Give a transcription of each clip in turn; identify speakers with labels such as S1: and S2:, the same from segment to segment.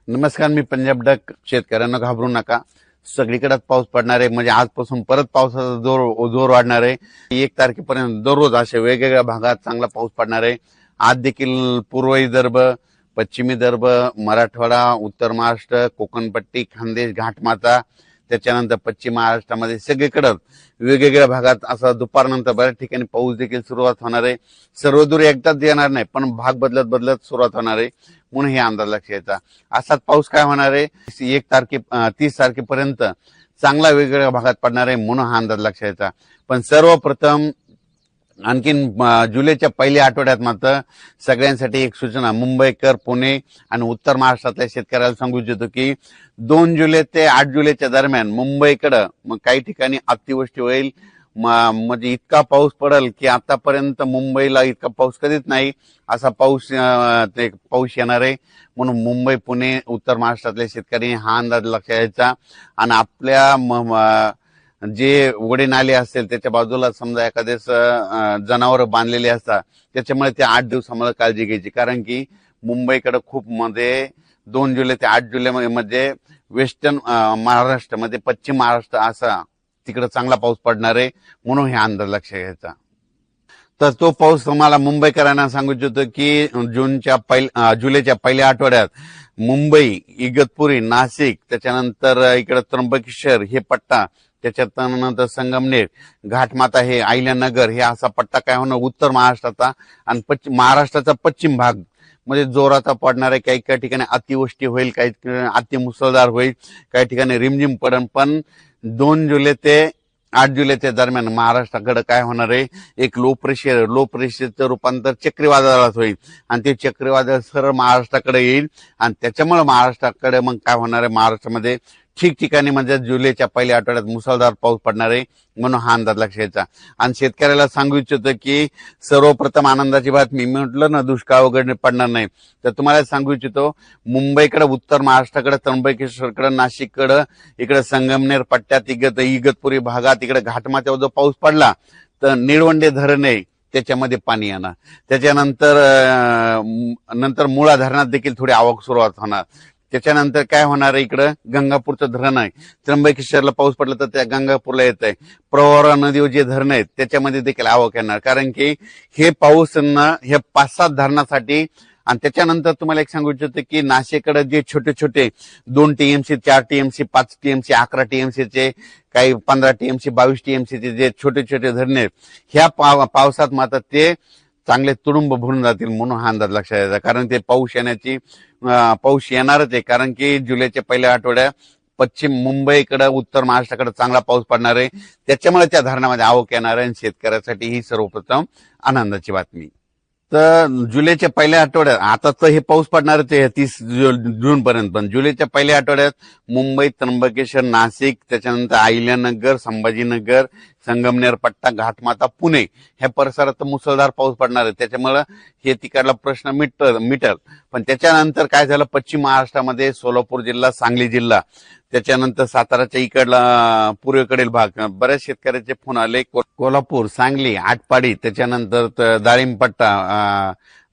S1: नमस्कार, मी पंजाब डक. शेतकऱ्यांना घाबरू नका. सगळीकडे पाऊस पडणार आहे. म्हणजे आजपासून परत पावसाचा जोर वाढणार आहे. 1 तारखेपर्यंत दररोज अशा वेगवेगळ्या भागात चांगला पाऊस पडणार आहे. आज देखील पूर्व विदर्भ, पश्चिम विदर्भ, मराठवाडा, उत्तर महाराष्ट्र, कोकणपट्टी, खानदेश, घाटमाता, त्याच्यानंतर पश्चिम महाराष्ट्रामध्ये सगळीकडे वेगवेगळ्या भागात असा दुपारनंतर बऱ्याच ठिकाणी पाऊस देखील सुरुवात होणार आहे. सर्वदूर एकदाच येणार नाही, पण भाग बदलत बदलत सुरुवात होणार आहे. म्हणून हे अंदाज लक्षात घ्यायचा. असाच पाऊस काय होणार आहे, 30 तारखेपर्यंत चांगला वेगवेगळ्या भागात पडणार आहे. म्हणून हा अंदाज लक्षात घ्यायचा. पण सर्वप्रथम आणखीन जुलैच्या पहिल्या आठवड्यात मात्र सगळ्यांसाठी एक सूचना, मुंबईकर, पुणे आणि उत्तर महाराष्ट्रातल्या शेतकऱ्याला सांगू इच्छितो की 2 जुलै ते 8 जुलैच्या दरम्यान मुंबईकडं काही ठिकाणी अतिवृष्टी होईल. म्हणजे इतका पाऊस पडेल की आतापर्यंत मुंबईला इतका पाऊस कधीच नाही असा पाऊस येणार आहे. म्हणून मुंबई, पुणे, उत्तर महाराष्ट्रातल्या शेतकऱ्यांनी हा अंदाज लक्षात घ्यायचा. आणि आपल्या जे वडे नाले असतील त्याच्या बाजूला समजा एखादेच जनावर बांधलेले असतात, त्याच्यामुळे ते 8 दिवसामध्ये काळजी घ्यायची. कारण की मुंबईकडे खूप 2 जुलै ते 8 जुलै मध्ये वेस्टर्न महाराष्ट्र मध्ये पश्चिम महाराष्ट्र असा तिकडे चांगला पाऊस पडणार आहे. म्हणून हे अंदाज लक्षात घ्यायचा. तर तो पाऊस तुम्हाला मुंबईकरांना सांगू इच्छितो की जुलैच्या पहिल्या आठवड्यात मुंबई, इगतपुरी, नाशिक, त्याच्यानंतर इकडे त्र्यंबकेश्वर हे पट्टा, त्याच्यानंतर संगमनेर, घाटमाता, हे अहिल्यानगर, हे असा पट्टा काय होणार उत्तर महाराष्ट्राचा आणि महाराष्ट्राचा पश्चिम भाग म्हणजे जोराचा पडणार आहे. काही ठिकाणी अतिवृष्टी होईल, काही अति मुसळधार होईल, काही ठिकाणी रिमझिम पडन. पण 2 जुलै ते 8 जुलैच्या दरम्यान महाराष्ट्राकडे काय होणार आहे, एक लो प्रेशरचं रूपांतर चक्रीवादळात होईल आणि ते चक्रीवादळ सरळ महाराष्ट्राकडे येईल. आणि त्याच्यामुळे महाराष्ट्राकडे मग काय होणार आहे, महाराष्ट्रामध्ये ठिकठिकाणी म्हणजे जुलैच्या पहिल्या आठवड्यात मुसळधार पाऊस पडणार आहे. म्हणून हा अंदाज लक्षात घ्यायचा. आणि शेतकऱ्याला सांगू इच्छितो की सर्वप्रथम आनंदाची बातमी, मी म्हटलं ना दुष्काळ वगैरे पडणार नाही, तर तुम्हाला सांगू इच्छितो मुंबईकडे, उत्तर महाराष्ट्राकडे, त्र्यंबकेश्वरकडे, नाशिककडे, इकडे संगमनेर पट्ट्यात, इगतपुरी भागात, इकडे घाटमाथ्यावर जो पाऊस पडला तर निळवंडे धरण आहे त्याच्यामध्ये पाणी येणार. त्याच्यानंतर मुळा धरणात देखील थोडी आवक सुरुवात होणार. त्याच्यानंतर काय होणार आहे, इकडं गंगापूरचं धरण आहे, त्र्यंबकेश्वरला पाऊस पडला तर त्या गंगापूरला येत आहे. प्रवरा नदीवर जे धरण आहेत त्याच्यामध्ये देखील आवक येणार. कारण की हे पाऊस हे 5-7 धरणासाठी. आणि त्याच्यानंतर तुम्हाला एक सांगू इच्छितो की नाशिककडे जे छोटे छोटे 2 TMC, 4 TMC, 5 TMC, 11 TMC चे, काही 15 TMC, 22 TMC चे जे छोटे छोटे धरणे आहेत, ह्या पावसात मात्र ते चांगले तुडुंब भरून जातील. म्हणून हा अंदाज लक्षात द्यायचा. कारण ते पाऊस येणारच आहे. कारण की जुलैच्या पहिल्या आठवड्यात पश्चिम मुंबईकडे, उत्तर महाराष्ट्राकडे चांगला पाऊस पडणार आहे. त्याच्यामुळे त्या धरणामध्ये आवक येणार आहे. आणि शेतकऱ्यासाठी ही सर्वप्रथम आनंदाची बातमी. तर जुलैच्या पहिल्या आठवड्यात, आता तर हे पाऊस पडणारच आहे 30 जून पर्यंत, पण जुलैच्या पहिल्या आठवड्यात मुंबई, त्र्यंबकेश्वर, नाशिक, त्याच्यानंतर अहिल्यानगर, संभाजीनगर, संगमनेर पट्टा, घाटमाता, पुणे ह्या परिसरात मुसळधार पाऊस पडणार आहे. त्याच्यामुळे हे तिकडला प्रश्न मिटल. पण त्याच्यानंतर काय झालं, पश्चिम महाराष्ट्रामध्ये सोलापूर जिल्हा, सांगली जिल्हा, त्याच्यानंतर साताराच्या इकडला पूर्वेकडील भाग, बऱ्याच शेतकऱ्याचे फोन आले. कोल्हापूर, सांगली, आटपाडी, त्याच्यानंतर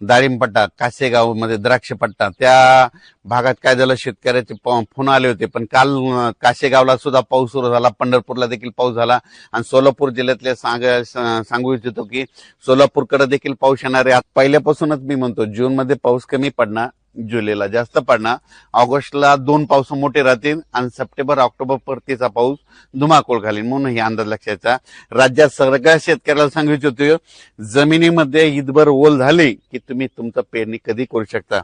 S1: दारिमपट्टा, कासेगाव मध्ये द्राक्ष पट्टा, त्या भागात काय झालं, शेतकऱ्याचे फोन आले होते. पण काल कासेगावला सुद्धा पाऊस सुरू झाला, पंढरपूरला देखील पाऊस झाला. आणि सोलापूर जिल्ह्यातले सांगू इच्छितो की सोलापूरकडे देखील पाऊस येणार आहे. पहिल्यापासूनच मी म्हणतो जून मध्ये पाऊस कमी पडणार, जुलैला जास्त पडणार, ऑगस्टला 2 पाऊस मोठे राहतील आणि सप्टेंबर, ऑक्टोबर परतीचा पाऊस धुमाकूळ घालील. म्हणून हे अंदाज लक्षाचा. राज्यात सगळ्या शेतकऱ्याला सांगू इच्छितो, जमिनीमध्ये ईदभर ओल झाली की तुम्ही तुमचं पेरणी कधी करू शकता.